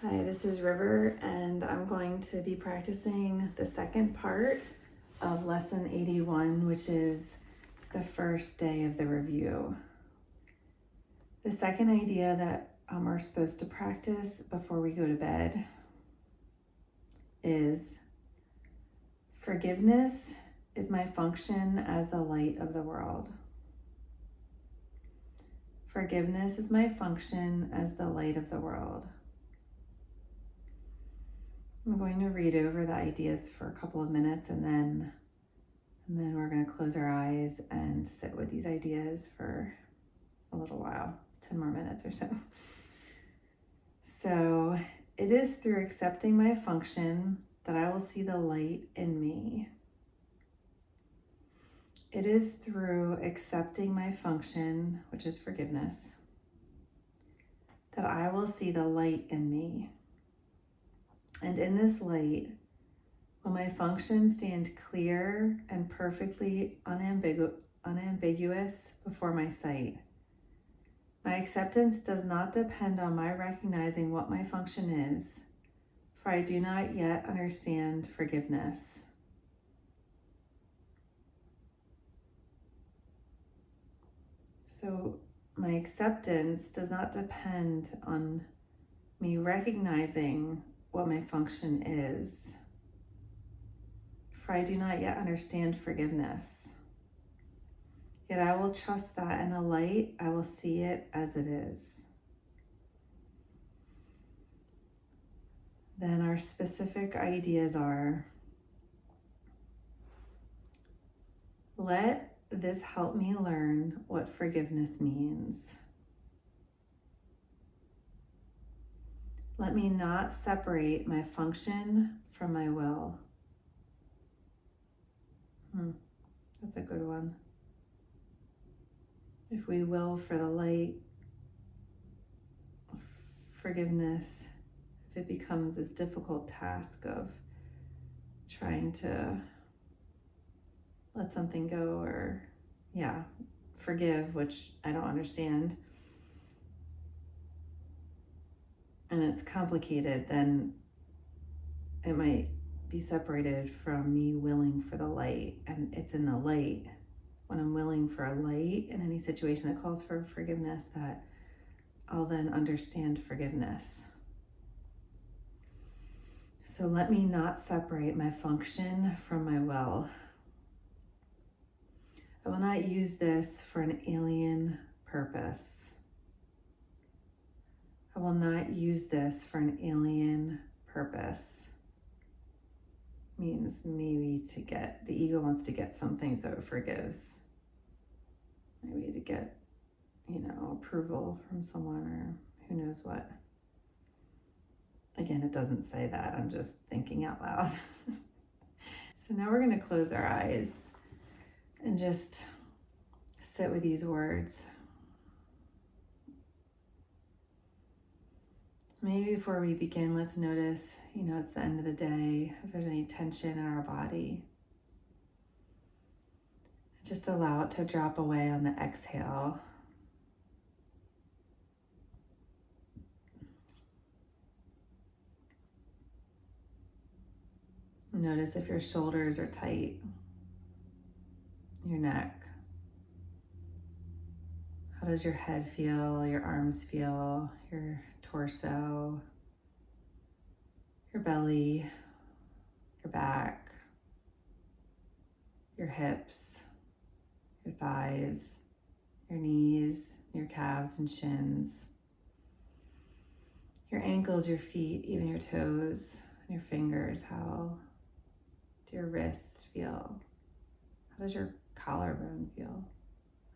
Hi, this is River, and I'm going to be practicing the second part of lesson 81, which is the first day of the review. The second idea that we're supposed to practice before we go to bed is forgiveness is my function as the light of the world. Forgiveness is my function as the light of the world. I'm going to read over the ideas for a couple of minutes and then we're going to close our eyes and sit with these ideas for a little while, 10 more minutes or so. So, it is through accepting my function that I will see the light in me. It is through accepting my function, which is forgiveness, that I will see the light in me. And in this light, will my function stand clear and perfectly unambiguous before my sight. My acceptance does not depend on my recognizing what my function is, for I do not yet understand forgiveness. So my acceptance does not depend on me recognizing what my function is, for I do not yet understand forgiveness. Yet I will trust that in the light, I will see it as it is. Then our specific ideas are: let this help me learn what forgiveness means. Let me not separate my function from my will. That's a good one. If we will for the light, forgiveness, if it becomes this difficult task of trying to let something go or, forgive, which I don't understand, and it's complicated, then it might be separated from me willing for the light. And it's in the light, when I'm willing for a light in any situation that calls for forgiveness, that I'll then understand forgiveness. So let me not separate my function from my will. I will not use this for an alien purpose. I will not use this for an alien purpose. Means maybe the ego wants to get something, so it forgives. Maybe to get, approval from someone or who knows what. Again, it doesn't say that. I'm just thinking out loud. So now we're going to close our eyes and just sit with these words. Maybe before we begin, let's notice, it's the end of the day, if there's any tension in our body. Just allow it to drop away on the exhale. Notice if your shoulders are tight, your neck. How does your head feel, your arms feel, your torso, your belly, your back, your hips, your thighs, your knees, your calves and shins, your ankles, your feet, even your toes, and your fingers. How do your wrists feel? How does your collarbone feel?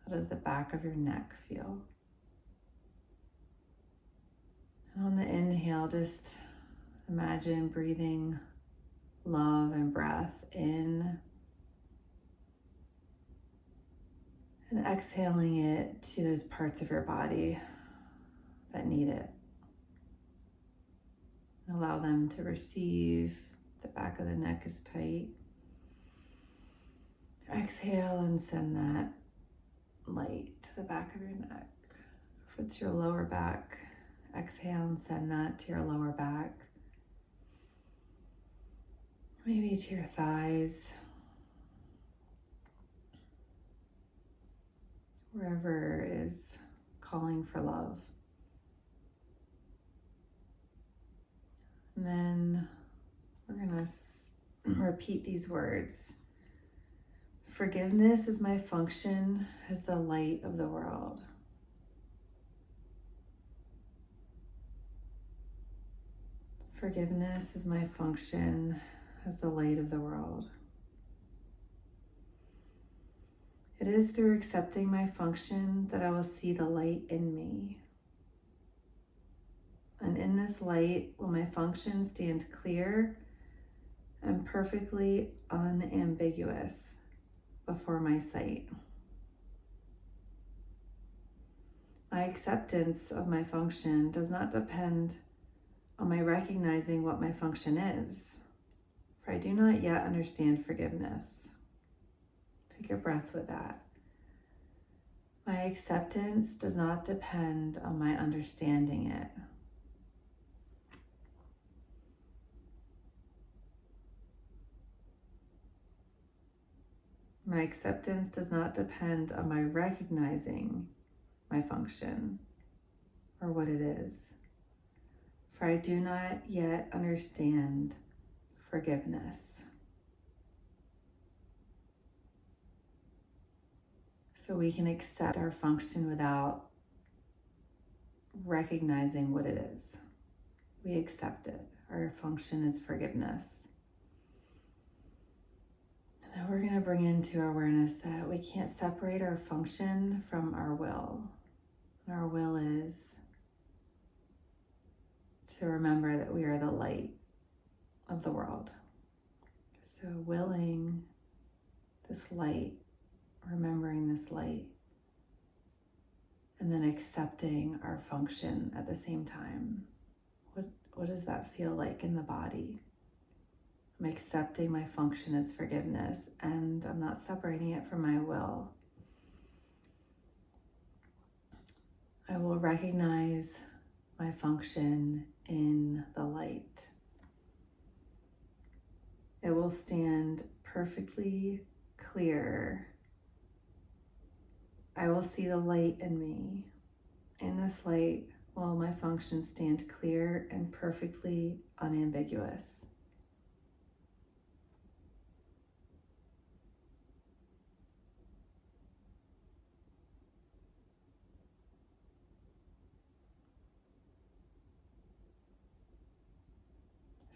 How does the back of your neck feel? And on the inhale, just imagine breathing love and breath in, and exhaling it to those parts of your body that need it. Allow them to receive. The back of the neck is tight. Exhale and send that light to the back of your neck. If it's your lower back, exhale and send that to your lower back, maybe to your thighs, wherever is calling for love. And then we're going to repeat these words. Forgiveness is my function as the light of the world. Forgiveness is my function as the light of the world. It is through accepting my function that I will see the light in me. And in this light will my function stand clear and perfectly unambiguous before my sight. My acceptance of my function does not depend on my recognizing what my function is, for I do not yet understand forgiveness. Take a breath with that. My acceptance does not depend on my understanding it. My acceptance does not depend on my recognizing my function or what it is, for I do not yet understand forgiveness. So we can accept our function without recognizing what it is. We accept it. Our function is forgiveness. And then we're going to bring into our awareness that we can't separate our function from our will. And our will is to remember that we are the light of the world. So willing this light, remembering this light, and then accepting our function at the same time. What does that feel like in the body? I'm accepting my function as forgiveness, and I'm not separating it from my will. I will recognize my function in the light. It will stand perfectly clear. I will see the light in me. In this light will my function stand clear and perfectly unambiguous.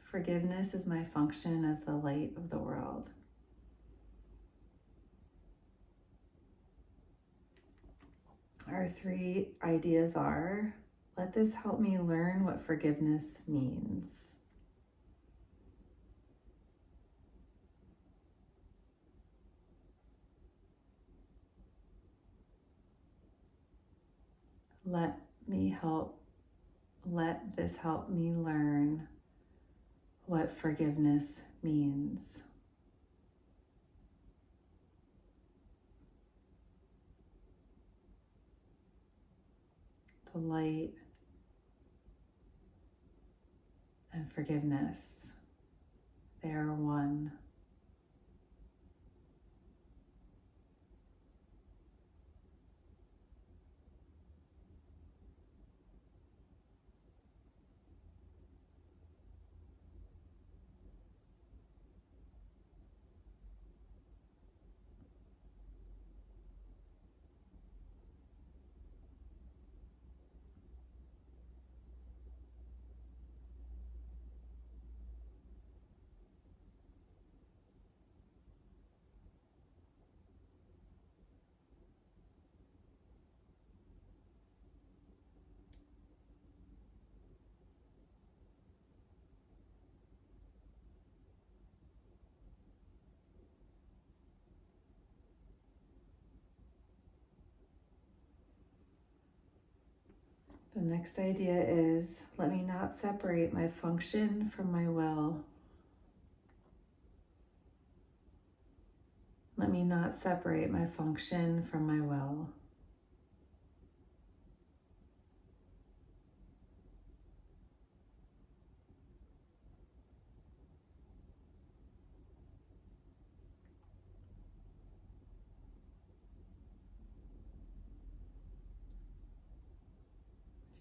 Forgiveness is my function as the light of the world. Our three ideas are, let this help me learn what forgiveness means. Let this help me learn what forgiveness means. The light and forgiveness, they are one. The next idea is, let me not separate my function from my will. Let me not separate my function from my will.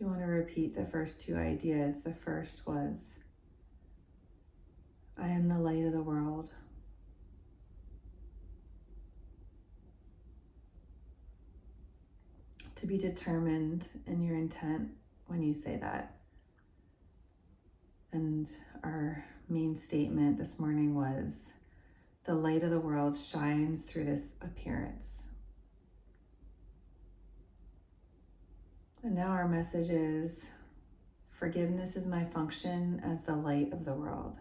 If you want to repeat the first two ideas, the first was, I am the light of the world. To be determined in your intent when you say that. And our main statement this morning was, the light of the world shines through this appearance. And now our message is, forgiveness is my function as the light of the world.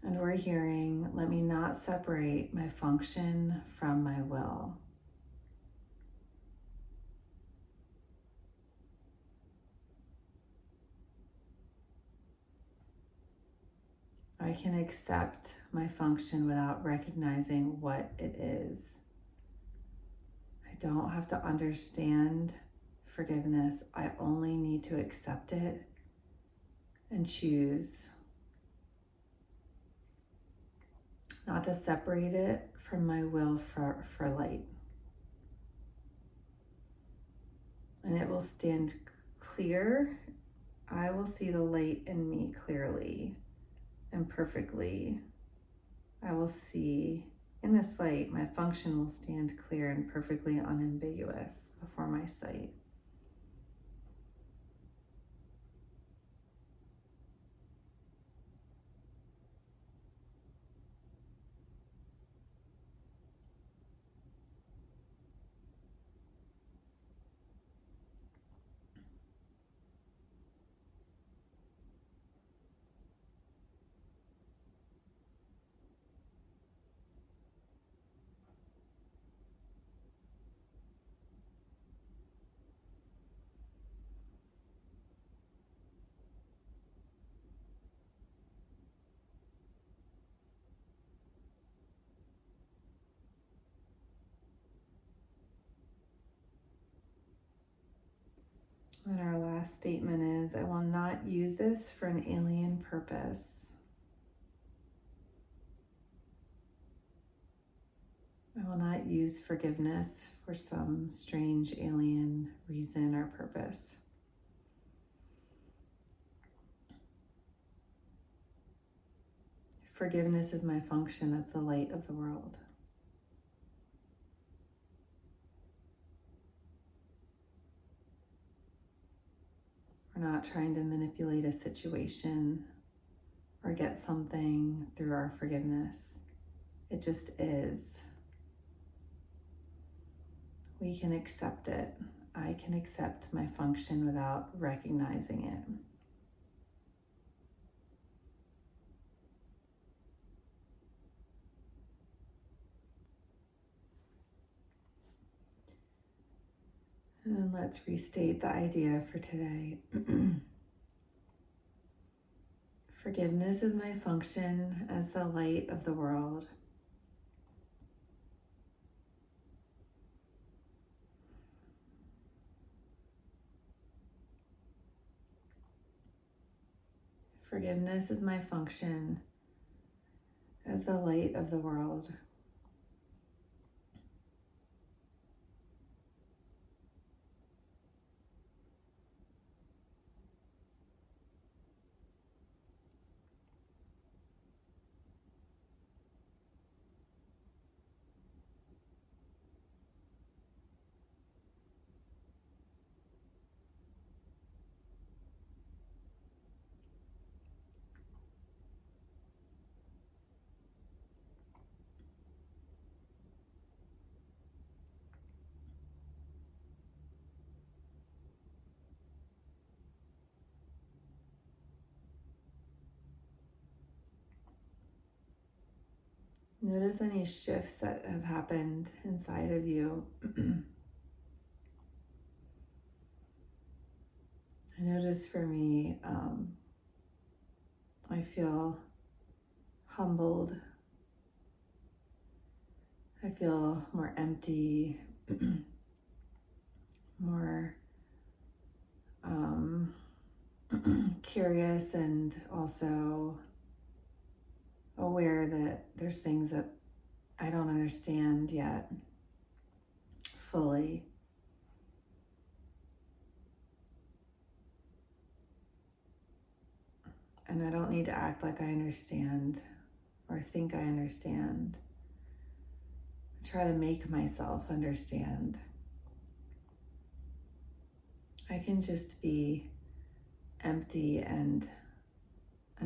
And we're hearing, let me not separate my function from my will. I can accept my function without recognizing what it is. I don't have to understand forgiveness. I only need to accept it and choose not to separate it from my will for light. And it will stand clear. I will see the light in me clearly and perfectly. I will see in this light, my function will stand clear and perfectly unambiguous before my sight. And our last statement is, I will not use this for an alien purpose. I will not use forgiveness for some strange alien reason or purpose. Forgiveness is my function as the light of the world. We're not trying to manipulate a situation or get something through our forgiveness. It just is. We can accept it. I can accept my function without recognizing it. And then let's restate the idea for today. Forgiveness is my function as the light of the world. Forgiveness is my function as the light of the world. Notice any shifts that have happened inside of you. I notice for me, I feel humbled. I feel more empty, more curious, and also aware that there's things that I don't understand yet fully. And I don't need to act like I understand or think I understand. I try to make myself understand. I can just be empty and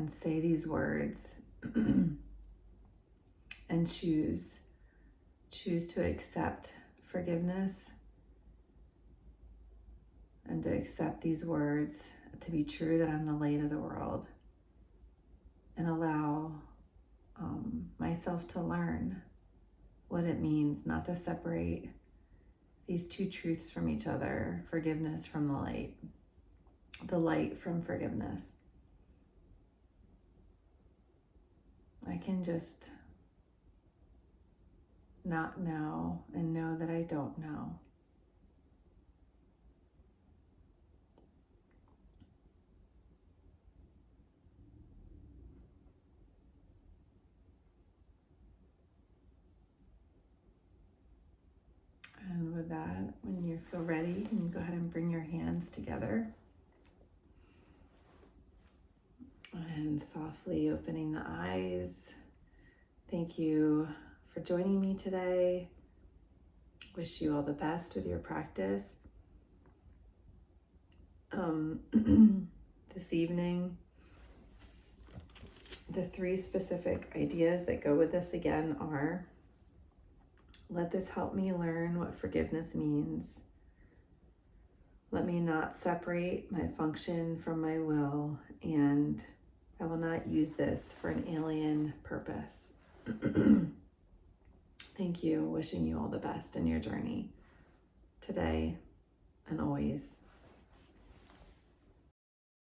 say these words and choose to accept forgiveness and to accept these words to be true, that I'm the light of the world, and allow myself to learn what it means not to separate these two truths from each other: forgiveness from the light from forgiveness. I can just not know and know that I don't know. And with that, when you feel ready, you can go ahead and bring your hands together. And softly opening the eyes. Thank you for joining me today. Wish you all the best with your practice. This evening, the 3 specific ideas that go with this again are: let this help me learn what forgiveness means. Let me not separate my function from my will, and I will not use this for an alien purpose. Thank you. Wishing you all the best in your journey today and always.